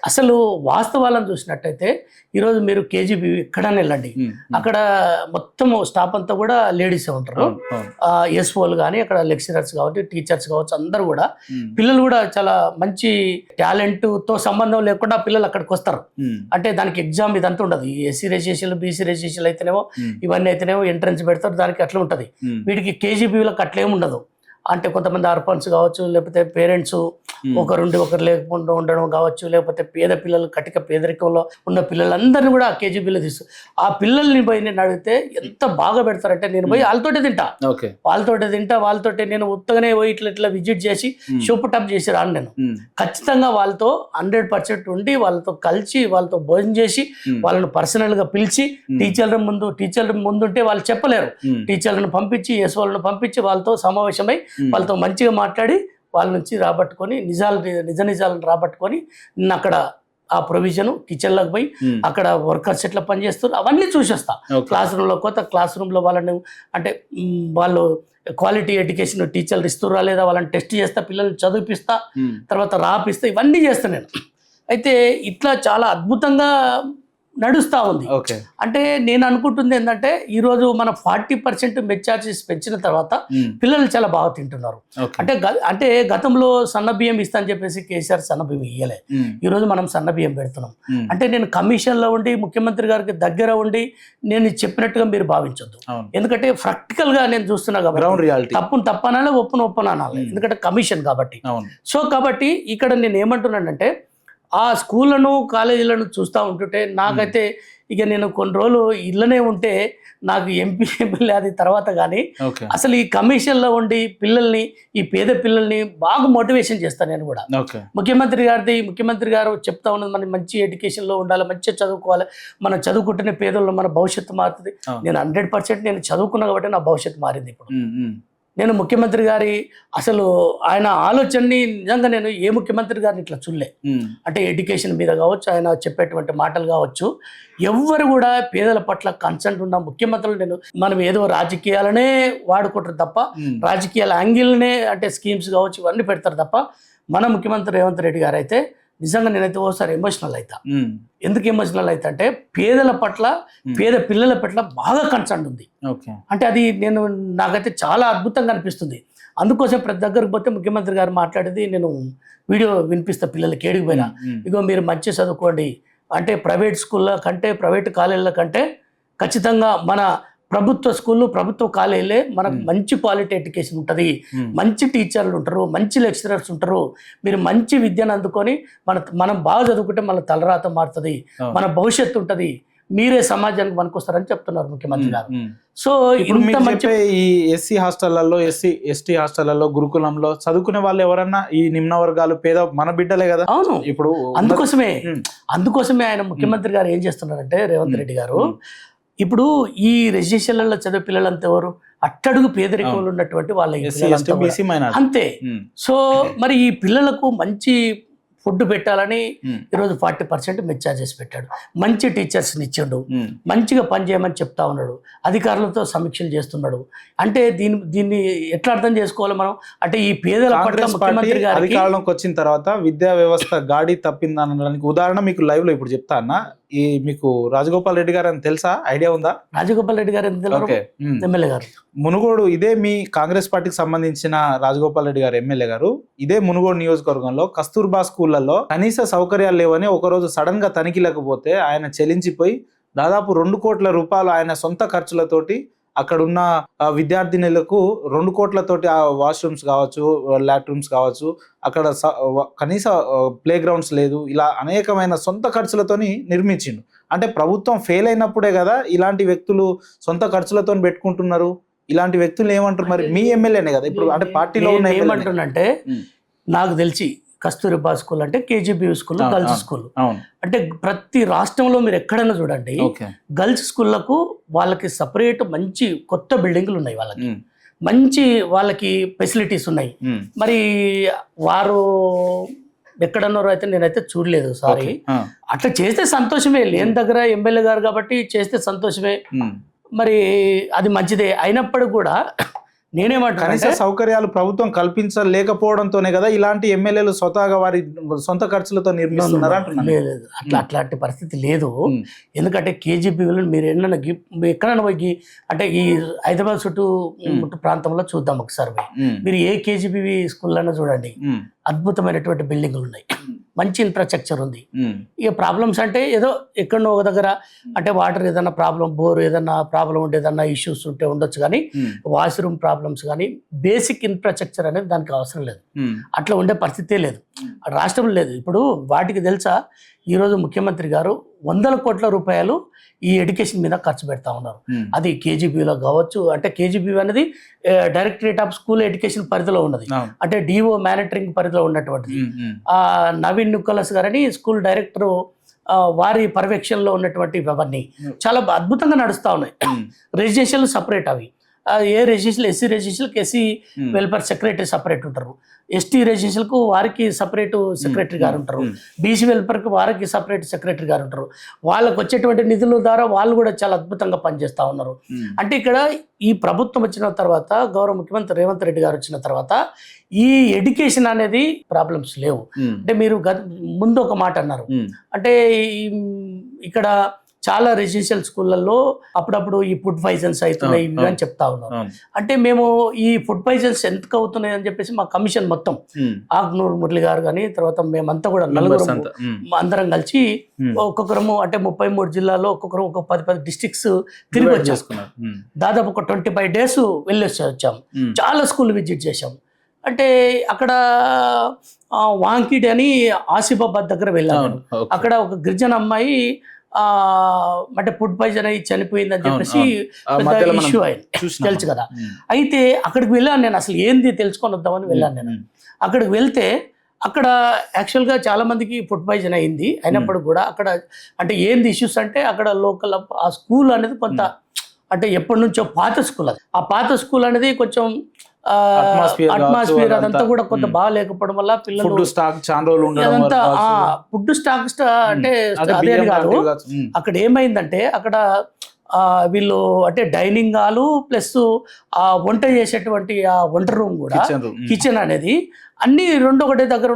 అసలు వాస్తవాలను చూసినట్టయితే ఈరోజు మీరు కేజీబీ ఎక్కడైనా వెళ్ళండి, అక్కడ మొత్తం స్టాఫ్ అంతా కూడా లేడీసే ఉంటారు. ఎస్ఓలు కానీ అక్కడ లెక్చరర్స్ కావచ్చు, టీచర్స్ కావచ్చు, అందరూ కూడా పిల్లలు కూడా చాలా మంచి టాలెంట్తో సంబంధం లేకుండా పిల్లలు అక్కడికి వస్తారు. అంటే దానికి ఎగ్జామ్ ఇదంతా ఉండదు. ఎస్సీ రిజిస్ట్రేషన్, బీసీ రిజిస్ట్రేషన్ అయితేనేమో ఇవన్నీ అయితేనేమో ఎంట్రన్స్ పెడతారు, దానికి అట్లా ఉంటుంది. వీటికి కేజీబీలకు అట్లేం ఉండదు. అంటే కొంతమంది అర్పన్స్ కావచ్చు, లేకపోతే పేరెంట్స్ ఒకరు లేకుండా ఉండడం కావచ్చు, లేకపోతే పేద పిల్లలు కటిక పేదరికంలో ఉన్న పిల్లలందరినీ కూడా కేజీబీలో తీస్తారు. ఆ పిల్లల్ని పోయి నేను అడిగితే ఎంత బాగా పెడతారంటే నేను పోయి వాళ్ళతోటే తింటా, వాళ్ళతోటే నేను ఉత్తగానే పోయి ఇట్లా విజిట్ చేసి షూప్ టప్ చేసి రాను. నేను ఖచ్చితంగా వాళ్ళతో 100% ఉండి వాళ్ళతో కలిసి వాళ్ళతో భోజనం చేసి వాళ్ళని పర్సనల్గా పిలిచి టీచర్ల ముందుంటే వాళ్ళు చెప్పలేరు. టీచర్లను పంపించి ఎస్ఓలను పంపించి వాళ్ళతో సమావేశమై వాళ్ళతో మంచిగా మాట్లాడి వాళ్ళ నుంచి రాబట్టుకొని నిజాలను రాబట్టుకొని నిన్న అక్కడ ఆ ప్రొవిజన్ కిచెన్లోకి పోయి అక్కడ వర్కర్స్ ఎట్లా పనిచేస్తారు అవన్నీ చూసేస్తా. క్లాస్ రూమ్లో వాళ్ళని అంటే వాళ్ళు క్వాలిటీ ఎడ్యుకేషన్ టీచర్లు ఇస్తురా లేదా వాళ్ళని టెస్ట్ చేస్తా, పిల్లల్ని చదివిపిస్తా, తర్వాత రాపిస్తా, ఇవన్నీ చేస్తా నేను. అయితే ఇట్లా చాలా అద్భుతంగా నడుస్తూ ఉంది. అంటే నేను అనుకుంటుంది ఏంటంటే ఈరోజు మన 40% మెచ్చార్జెస్ పెంచిన తర్వాత పిల్లలు చాలా బాగా తింటున్నారు. అంటే గతంలో సన్న బియ్యం ఇస్తా అని చెప్పేసి కేసీఆర్ సన్న బియ్యం ఇయ్యలే, ఈరోజు మనం సన్న బియ్యం పెడుతున్నాం. అంటే నేను కమిషన్లో ఉండి ముఖ్యమంత్రి గారికి దగ్గర ఉండి నేను చెప్పినట్టుగా మీరు భావించొద్దు. ఎందుకంటే ప్రాక్టికల్గా నేను చూస్తున్నా కాబట్టి తప్పును తప్పనాలి, ఒప్పును అనాలి. ఎందుకంటే కమిషన్ కాబట్టి. సో కాబట్టి ఇక్కడ నేను ఏమంటున్నానంటే ఆ స్కూళ్ళను కాలేజీలను చూస్తూ ఉంటుంటే నాకైతే ఇక నేను కొన్ని రోజులు ఇళ్ళనే ఉంటే నాకు ఎమ్మెల్యే అది తర్వాత కానీ అసలు ఈ కమిషన్లో ఉండి పిల్లల్ని, ఈ పేద పిల్లల్ని బాగా మోటివేషన్ చేస్తాను నేను కూడా. ముఖ్యమంత్రి గారు చెప్తా ఉన్నది మనం మంచి ఎడ్యుకేషన్లో ఉండాలి, మంచిగా చదువుకోవాలి, మనం చదువుకుంటేనే పేదల్లో మన భవిష్యత్తు మారుతుంది. నేను 100% నేను చదువుకున్నా కాబట్టి నా భవిష్యత్తు మారింది. ఇప్పుడు నేను ముఖ్యమంత్రి గారి అసలు ఆయన ఆలోచనని నిజంగా నేను ఏ ముఖ్యమంత్రి గారిని ఇట్లా చూడలే. అంటే ఎడ్యుకేషన్ మీద కావచ్చు, ఆయన చెప్పేటువంటి మాటలు కావచ్చు, ఎవ్వరు కూడా పేదల పట్ల కన్సర్న్ ఉన్న ముఖ్యమంత్రులు మనం ఏదో రాజకీయాలనే వాడుకుంటారు తప్ప, రాజకీయాల యాంగిల్నే అంటే స్కీమ్స్ కావచ్చు ఇవన్నీ పెడతారు తప్ప, మన ముఖ్యమంత్రి రేవంత్ రెడ్డి గారు అయితే నిజంగా నేనైతే ఓసారి ఎమోషనల్ అవుతా. ఎందుకు ఎమోషనల్ అవుతా అంటే పేదల పట్ల, పేద పిల్లల పట్ల బాగా కన్సర్న్ ఉంది. అంటే అది నాకైతే చాలా అద్భుతంగా అనిపిస్తుంది. అందుకోసం ప్రతి దగ్గరకు పోతే ముఖ్యమంత్రి గారు మాట్లాడేది నేను వీడియో వినిపిస్తా పిల్లలకి ఏడికి పోయినా. ఇగో మీరు మంచి చదువుకోండి, అంటే ప్రైవేట్ స్కూళ్ళ కంటే ప్రైవేట్ కాలేజీల కంటే ఖచ్చితంగా మన ప్రభుత్వ స్కూళ్ళు, ప్రభుత్వ కాలేజీలే మనకు మంచి క్వాలిటీ ఎడ్యుకేషన్ ఉంటుంది, మంచి టీచర్లు ఉంటారు, మంచి లెక్చరర్స్ ఉంటారు. మీరు మంచి విద్యను అందుకొని మనం బాగా చదువుకుంటే మన తలరాత మారుతుంది, మన భవిష్యత్తు ఉంటుంది, మీరే సమాజానికి పనికొస్తారని చెప్తున్నారు ముఖ్యమంత్రి గారు. సో ఇంత మంచి ఈ ఎస్సీ హాస్టళ్లలో, ఎస్టీ హాస్టళ్లలో, గురుకులంలో చదువుకునే వాళ్ళు ఎవరన్నా ఈ నిమ్న వర్గాలు పేద మన బిడ్డలే కదా. అవును, ఇప్పుడు అందుకోసమే ఆయన ముఖ్యమంత్రి గారు ఏం చేస్తున్నారంటే రేవంత్ రెడ్డి గారు, ఇప్పుడు ఈ రెసిడెన్షియల్లో చదివే పిల్లలంతా ఎవరు అట్టడుగు పేదరికంలో ఉన్నటువంటి వాళ్ళ అంతే. సో మరి ఈ పిల్లలకు మంచి ఫుడ్ పెట్టాలని ఈరోజు 40% మెచ్చార్జెస్ పెట్టాడు, మంచి టీచర్స్ని ఇచ్చాడు, మంచిగా పనిచేయమని చెప్తా ఉన్నాడు, అధికారులతో సమీక్షలు చేస్తున్నాడు. అంటే దీన్ని ఎట్లా అర్థం చేసుకోవాలి మనం? అంటే ఈ పేదల పట్ల ముఖ్యమంత్రి గారు అధికారంలోకి వచ్చిన తర్వాత విద్యా వ్యవస్థ గాడి తప్పిందనడానికి ఉదాహరణ మీకు లైవ్ లో ఇప్పుడు చెప్తా అన్న. మీకు రాజగోపాల్ రెడ్డి గారు అని తెలుసా? ఐడియా ఉందా? రాజగోపాల్ రెడ్డి గారు ఎమ్మెల్యే గారు మునుగోడు, ఇదే మీ కాంగ్రెస్ పార్టీకి సంబంధించిన రాజగోపాల్ రెడ్డి గారు ఎమ్మెల్యే గారు ఇదే మునుగోడు నియోజకవర్గంలో కస్తూర్బా స్కూళ్లలో కనీస సౌకర్యాలు లేవని ఒకరోజు సడన్ గా తనిఖీ లేకపోతే ఆయన చెలించిపోయి దాదాపు 2 కోట్ల రూపాయలు ఆయన సొంత ఖర్చులతోటి అక్కడున్న విద్యార్థినులకు 2 కోట్లతోటి ఆ వాష్రూమ్స్ కావచ్చు, లాట్రూమ్స్ కావచ్చు, అక్కడ కనీస ప్లే గ్రౌండ్స్ లేదు, ఇలా అనేకమైన సొంత ఖర్చులతోని నిర్మించిండు. అంటే ప్రభుత్వం ఫెయిల్ అయినప్పుడే కదా ఇలాంటి వ్యక్తులు సొంత ఖర్చులతో పెట్టుకుంటున్నారు. ఇలాంటి వ్యక్తులు ఏమంటారు? మరి మీ ఎమ్మెల్యేనే కదా ఇప్పుడు, అంటే పార్టీలో ఉన్న ఏమంటున్నంటే నాకు తెలిసి కస్తూరిబా స్కూల్ అంటే కేజీబీ స్కూల్, గర్ల్స్ స్కూల్ అంటే ప్రతి రాష్ట్రంలో మీరు ఎక్కడైనా చూడండి గర్ల్స్ స్కూళ్లకు వాళ్ళకి సపరేట్ మంచి కొత్త బిల్డింగ్లు ఉన్నాయి, వాళ్ళకి మంచి వాళ్ళకి ఫెసిలిటీస్ ఉన్నాయి. మరి వారు ఎక్కడన్నారో అయితే నేనైతే చూడలేదు. సారీ, అట్లా చేస్తే సంతోషమే, లేని దగ్గర ఎమ్మెల్యే గారు కాబట్టి చేస్తే సంతోషమే, మరి అది మంచిదే. అయినప్పటికీ కూడా నేనేమంటాను కనీస సౌకర్యాలు ప్రభుత్వం కల్పించలేకపోవడంతోనే కదా ఇలాంటి ఎమ్మెల్యేలు స్వతహాగా వారి సొంత ఖర్చులతో నిర్మిస్తున్నారు అంటున్నాను. లేదు అట్లాంటి పరిస్థితి లేదు. ఎందుకంటే కేజీబీవీలు మీరు ఎక్కడైనా పోయి అంటే ఈ హైదరాబాద్ చుట్టూ ప్రాంతంలో చూద్దాం ఒకసారి మీరు ఏ కేజీబీవీ స్కూల్లో చూడండి, అద్భుతమైనటువంటి బిల్డింగ్లు ఉన్నాయి, మంచి ఇన్ఫ్రాస్ట్రక్చర్ ఉంది. ఇక ప్రాబ్లమ్స్ అంటే ఏదో ఎక్కడో ఒక దగ్గర అంటే వాటర్ ఏదైనా ప్రాబ్లం, బోర్ ఏదైనా ప్రాబ్లం ఉంటే ఏదన్నా ఇష్యూస్ ఉంటే ఉండొచ్చు, కానీ వాష్రూమ్ ప్రాబ్లమ్స్ కానీ బేసిక్ ఇన్ఫ్రాస్ట్రక్చర్ అనేది దానికి అవసరం లేదు. అట్లా ఉండే పరిస్థితే లేదు, రాష్ట్రం లేదు. ఇప్పుడు వాటికి తెలుసా, ఈరోజు ముఖ్యమంత్రి గారు 100 కోట్ల రూపాయలు ఈ ఎడ్యుకేషన్ మీద ఖర్చు పెడతా ఉన్నారు. అది కేజీబీలో కావచ్చు, అంటే కేజీబీ అనేది డైరెక్టరేట్ ఆఫ్ స్కూల్ ఎడ్యుకేషన్ పరిధిలో ఉన్నది, అంటే డిఓ మానిటరింగ్ పరిధిలో ఉన్నటువంటిది. నవీన్ నికోలస్ గారని స్కూల్ డైరెక్టర్, వారి పర్యవేక్షణలో ఉన్నటువంటి అవన్నీ చాలా అద్భుతంగా నడుస్తూ ఉన్నాయి. రెసిడెన్షియల్ సపరేట్, అవి ఏ రెసిడెన్షియల్, ఎస్సీ రెసిడెన్షియల్కి ఎస్సీ వెల్ఫేర్ సెక్రటరీ సపరేట్ ఉంటారు, ఎస్టీ రెసిడెన్షియల్కు వారికి సపరేట్ సెక్రటరీ గారు ఉంటారు, బీసీ వెల్ఫేర్కి వారికి సపరేట్ సెక్రటరీ గారు ఉంటారు. వాళ్ళకు వచ్చేటువంటి నిధుల ద్వారా వాళ్ళు కూడా చాలా అద్భుతంగా పనిచేస్తూ ఉన్నారు. అంటే ఇక్కడ ఈ ప్రభుత్వం వచ్చిన తర్వాత, గౌరవ ముఖ్యమంత్రి రేవంత్ రెడ్డి గారు వచ్చిన తర్వాత ఈ ఎడ్యుకేషన్ అనేది ప్రాబ్లమ్స్ లేవు. అంటే మీరు ముందు ఒక మాట అన్నారు, అంటే ఇక్కడ చాలా రెసిడెన్షియల్ స్కూళ్ళల్లో అప్పుడప్పుడు ఈ ఫుడ్ పాయిజన్స్ అవుతున్నాయి ఇవి అని చెప్తా ఉన్నారు. అంటే మేము ఈ ఫుడ్ పాయిజన్స్ ఎందుకు అవుతున్నాయి అని చెప్పేసి మా కమిషన్ మొత్తం ఆగ్నూరు మురళి గారు కానీ తర్వాత మేమంతా కూడా నలుగురు అందరం కలిసి ఒక్కొక్కరము అంటే 33 జిల్లాలో ఒక్కొక్కరు ఒక 10 డిస్ట్రిక్ట్స్ తిరిగి వచ్చేసుకున్నాం. దాదాపు ఒక 25 days వెళ్ళేసి వచ్చాము. చాలా స్కూల్ విజిట్ చేసాం. అంటే అక్కడ వాంకిడి అని ఆసిఫాబాద్ దగ్గర వెళ్ళాను. అక్కడ ఒక గిరిజన అమ్మాయి అంటే ఫుడ్ పాయిజన్ అయ్యి చనిపోయిందని చెప్పేసి ఇష్యూ అయింది, తెలుసు కదా. అయితే అక్కడికి వెళ్ళాను నేను, అసలు ఏంది తెలుసుకొని వద్దామని వెళ్ళాను నేను. అక్కడికి వెళ్తే అక్కడ యాక్చువల్గా చాలా మందికి ఫుడ్ పాయిజన్ అయింది. అయినప్పుడు కూడా అక్కడ అంటే ఏంది ఇష్యూస్ అంటే అక్కడ లోకల్ ఆ స్కూల్ అనేది కొంత అంటే ఎప్పటి నుంచో పాత స్కూల్, అది ఆ పాత స్కూల్ అనేది కొంచెం అట్మాస్ఫియర్ అదంతా కూడా కొంత బాగా లేకపోవడం వల్ల పిల్లలు ఫుడ్ స్టాక్ అంటే అదే కాదు. అక్కడ ఏమైందంటే అక్కడ వీళ్ళు అంటే డైనింగ్ హాలు ప్లస్ ఆ వంట చేసేటువంటి ఆ వంట రూమ్ కూడా, కిచెన్ అనేది అన్ని రెండు ఒకటే దగ్గర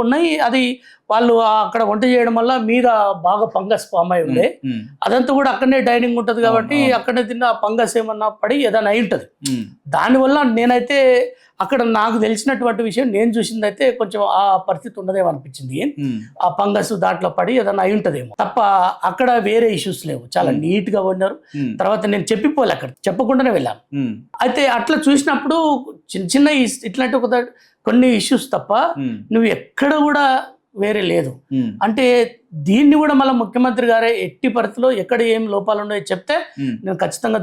ఉన్నాయి. అది వాళ్ళు అక్కడ వంట చేయడం వల్ల మీద బాగా ఫంగస్ ఫామ్ అయి ఉండే, అదంతా కూడా అక్కడనే డైనింగ్ ఉంటుంది కాబట్టి అక్కడనే తిన్న ఫంగస్ ఏమన్నా పడి ఏదైనా అయి ఉంటుంది. దానివల్ల నేనైతే అక్కడ నాకు తెలిసినటువంటి విషయం నేను చూసింది అయితే కొంచెం ఆ పరిస్థితి ఉండదేమో అనిపించింది. ఆ ఫంగస్ దాంట్లో పడి ఏదైనా అయి ఉంటదేమో తప్ప అక్కడ వేరే ఇష్యూస్ లేవు. చాలా నీట్ గా ఉన్నారు. తర్వాత నేను చెప్పిపోలే, అక్కడ చెప్పకుండానే వెళ్ళాను. అయితే అట్లా చూసినప్పుడు చిన్న చిన్న ఇట్లాంటి కొన్ని ఇష్యూస్ తప్ప నువ్వు ఎక్కడ కూడా వేరే లేదు. అంటే దీన్ని కూడా మళ్ళీ ముఖ్యమంత్రి గారే ఎట్టి పరిస్థితిలో ఎక్కడ ఏం లోపాలు ఉన్నాయో చెప్తే నేను ఖచ్చితంగా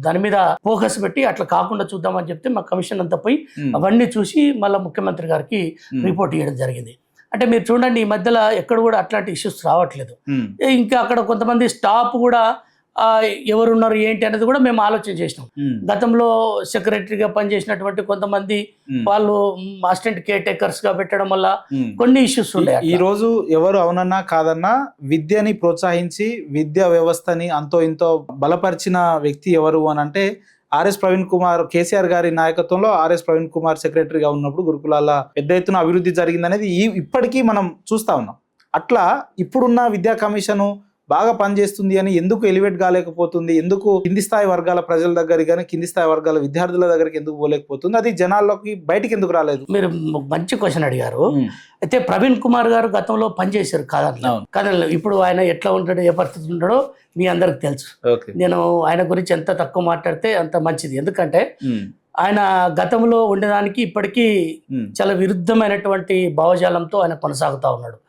దాని మీద ఫోకస్ పెట్టి అట్లా కాకుండా చూద్దామని చెప్తే మా కమిషన్ అంతా పోయి అవన్నీ చూసి మళ్ళీ ముఖ్యమంత్రి గారికి రిపోర్ట్ ఇవ్వడం జరిగింది. అంటే మీరు చూడండి ఈ మధ్యలో ఎక్కడ కూడా అట్లాంటి ఇష్యూస్ రావట్లేదు. ఇంకా అక్కడ కొంతమంది స్టాఫ్ కూడా ఎవరున్నారు ఏంటి అనేది కూడా మేము ఆలోచన చేసినాం. గతంలో సెక్రటరీగా పనిచేసినటువంటి కొంతమంది వాళ్ళు అసిస్టెంట్ కేర్ టేకర్స్ గా పెట్టడం వల్ల కొన్ని ఇష్యూస్ ఉన్నాయి. ఈ రోజు ఎవరు అవునన్నా కాదన్నా విద్యని ప్రోత్సహించి విద్యా వ్యవస్థని అంతో ఇంతో బలపరిచిన వ్యక్తి ఎవరు అని అంటే ఆర్ఎస్ ప్రవీణ్ కుమార్. కేసీఆర్ గారి నాయకత్వంలో ఆర్ఎస్ ప్రవీణ్ కుమార్ సెక్రటరీగా ఉన్నప్పుడు గురుకులాల పెద్ద ఎత్తున అభివృద్ధి జరిగింది అనేది ఇప్పటికీ మనం చూస్తా ఉన్నాం. అట్లా ఇప్పుడున్న విద్యా కమిషను బాగా పనిచేస్తుంది అని ఎందుకు ఎలివేట్ కాలేకపోతుంది? ఎందుకు కింది స్థాయి వర్గాల ప్రజల దగ్గరికి కానీ కింది స్థాయి వర్గాల విద్యార్థుల దగ్గరికి ఎందుకు పోలేకపోతుంది? అది జనాల్లోకి బయటికి ఎందుకు రాలేదు? మీరు మంచి క్వశ్చన్ అడిగారు. అయితే ప్రవీణ్ కుమార్ గారు గతంలో పనిచేశారు కాదంలో. ఇప్పుడు ఆయన ఎట్లా ఉంటాడో ఏ పరిస్థితి ఉంటాడో మీ అందరికి తెలుసు. నేను ఆయన గురించి ఎంత తక్కువ మాట్లాడితే అంత మంచిది. ఎందుకంటే ఆయన గతంలో ఉండేదానికి ఇప్పటికీ చాలా విరుద్ధమైనటువంటి భావజాలంతో ఆయన కొనసాగుతా ఉన్నాడు.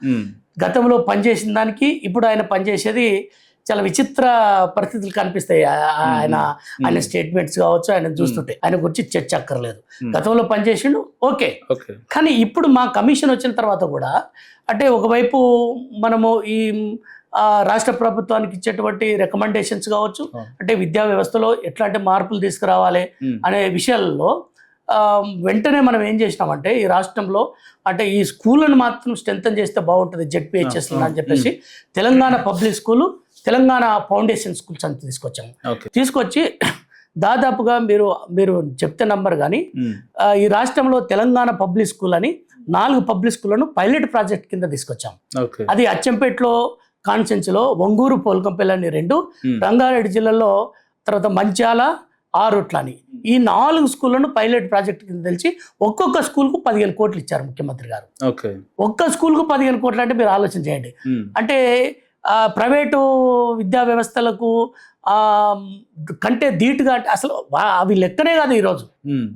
గతంలో పనిచేసిన దానికి ఇప్పుడు ఆయన పనిచేసేది చాలా విచిత్ర పరిస్థితులు కనిపిస్తాయి. ఆయన స్టేట్మెంట్స్ కావచ్చు, ఆయన చూస్తుంటే ఆయన గురించి చర్చ అక్కర్లేదు. గతంలో పనిచేసిండు ఓకే, కానీ ఇప్పుడు మా కమిషన్ వచ్చిన తర్వాత కూడా అంటే ఒకవైపు మనము ఈ రాష్ట్ర ప్రభుత్వానికి ఇచ్చేటువంటి రికమెండేషన్స్ కావచ్చు, అంటే విద్యా వ్యవస్థలో ఎట్లాంటి మార్పులు తీసుకురావాలి అనే విషయాల్లో వెంటనే మనం ఏం చేసినామంటే ఈ రాష్ట్రంలో అంటే ఈ స్కూళ్ళను మాత్రం స్ట్రెంథన్ చేస్తే బాగుంటుంది జెడ్పీహెచ్ఎస్ అని చెప్పేసి Telangana public school, Telangana foundation schools అంతా తీసుకొచ్చాము. తీసుకొచ్చి దాదాపుగా మీరు చెప్తే నంబర్ కానీ ఈ రాష్ట్రంలో తెలంగాణ పబ్లిక్ స్కూల్ అని 4 పబ్లిక్ స్కూళ్లను పైలట్ ప్రాజెక్ట్ కింద తీసుకొచ్చాం. అది అచ్చంపేటలో కాన్స్టెన్సీలో ఒంగూరు పోల్కంపల్లి అని 2, రంగారెడ్డి జిల్లాలో తర్వాత మంచాల ఆరుట్ల అని ఈ 4 స్కూళ్లను పైలట్ ప్రాజెక్ట్ కింద తెలిసి ఒక్కొక్క స్కూల్కు 15 కోట్లు ఇచ్చారు ముఖ్యమంత్రి గారు. ఒక్క స్కూల్కు 15 కోట్లు అంటే మీరు ఆలోచన చేయండి. అంటే ప్రైవేటు విద్యా వ్యవస్థలకు కంటే ధీటుగా అంటే అసలు అవి లెక్కనే కాదు ఈరోజు.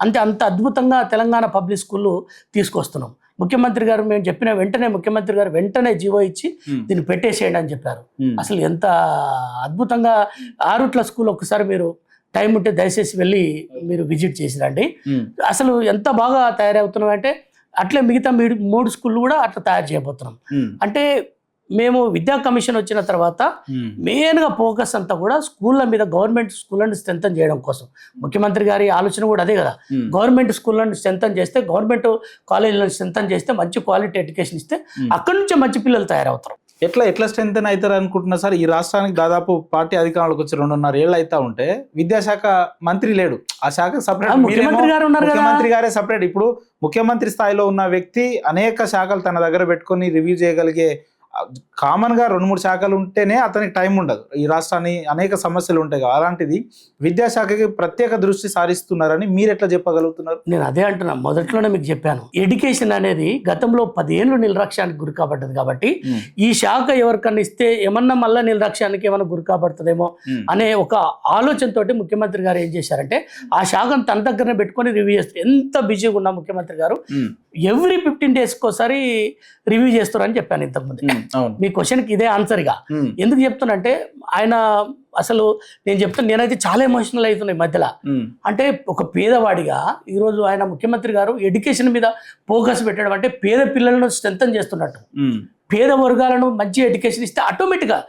అంత అద్భుతంగా తెలంగాణ పబ్లిక్ స్కూళ్ళు తీసుకొస్తున్నాం. ముఖ్యమంత్రి గారు మేము చెప్పిన వెంటనే ముఖ్యమంత్రి గారు వెంటనే జీవో ఇచ్చి దీన్ని పెట్టేసేయండి అని చెప్పారు. అసలు ఎంత అద్భుతంగా ఆరుట్ల స్కూల్ ఒకసారి మీరు టైం ఉంటే దయచేసి వెళ్ళి మీరు విజిట్ చేసిరండి. అసలు ఎంత బాగా తయారవుతున్నాం అంటే అట్లే మిగతా 3 స్కూళ్ళు కూడా అట్లా తయారు చేయబోతున్నాం. అంటే మేము విద్యా కమిషన్ వచ్చిన తర్వాత మెయిన్గా ఫోకస్ అంతా కూడా స్కూళ్ళ మీద, గవర్నమెంట్ స్కూళ్ళని స్ట్రెంథన్ చేయడం కోసం. ముఖ్యమంత్రి గారి ఆలోచన కూడా అదే కదా, గవర్నమెంట్ స్కూళ్ళని స్ట్రెంథన్ చేస్తే, గవర్నమెంట్ కాలేజీలను స్ట్రెంథన్ చేస్తే మంచి క్వాలిటీ ఎడ్యుకేషన్ ఇస్తే అక్కడి నుంచే మంచి పిల్లలు తయారవుతారు. ఎట్లా స్ట్రెంథన్ అవుతారు అనుకుంటున్నా సార్? ఈ రాష్ట్రానికి దాదాపు పార్టీ అధికారంలోకి వచ్చి 2.5 ఏళ్ళు అవుతా ఉంటే విద్యాశాఖ మంత్రి లేడు. ఆ శాఖ సపరేట్, ముఖ్యమంత్రి గారే సపరేట్. ఇప్పుడు ముఖ్యమంత్రి స్థాయిలో ఉన్న వ్యక్తి అనేక శాఖలు తన దగ్గర పెట్టుకొని రివ్యూ చేయగలిగే కామన్ గా 2-3 శాఖలు ఉంటేనే అతనికి టైం ఉండదు. ఈ రాష్ట్రాన్ని అనేక సమస్యలు ఉంటాయి కదా, అలాంటిది విద్యాశాఖకి ప్రత్యేక దృష్టి సారిస్తున్నారని మీరు ఎట్లా చెప్పగలుగుతున్నారు? నేను అదే అంటున్నా, మొదట్లోనే మీకు చెప్పాను, ఎడ్యుకేషన్ అనేది గతంలో 10 ఏళ్ళు నిర్లక్ష్యానికి గురి కాబడ్డది. కాబట్టి ఈ శాఖ ఎవరికన్నా ఇస్తే ఏమన్నా మళ్ళీ నిర్లక్ష్యానికి ఏమన్నా గురి కాబడుతుందేమో అనే ఒక ఆలోచనతోటి ముఖ్యమంత్రి గారు ఏం చేశారంటే ఆ శాఖను తన దగ్గరనే పెట్టుకొని రివ్యూ చేస్తారు. ఎంత బిజీగా ఉన్న ముఖ్యమంత్రి గారు ఎవ్రీ 15 డేస్కి ఒకసారి రివ్యూ చేస్తారని చెప్పాను ఇంతకుముందు. మీ క్వశ్చన్కి ఇదే ఆన్సర్గా ఎందుకు చెప్తున్నంటే ఆయన అసలు నేనైతే చాలా ఎమోషనల్ అవుతున్నాయి మధ్యలో. అంటే ఒక పేదవాడిగా ఈరోజు ఆయన ముఖ్యమంత్రి గారు ఎడ్యుకేషన్ మీద ఫోకస్ పెట్టడం అంటే పేద పిల్లలను స్ట్రెంథన్ చేస్తున్నట్టు. పేద వర్గాలను మంచి ఎడ్యుకేషన్ ఇస్తే ఆటోమేటిక్గా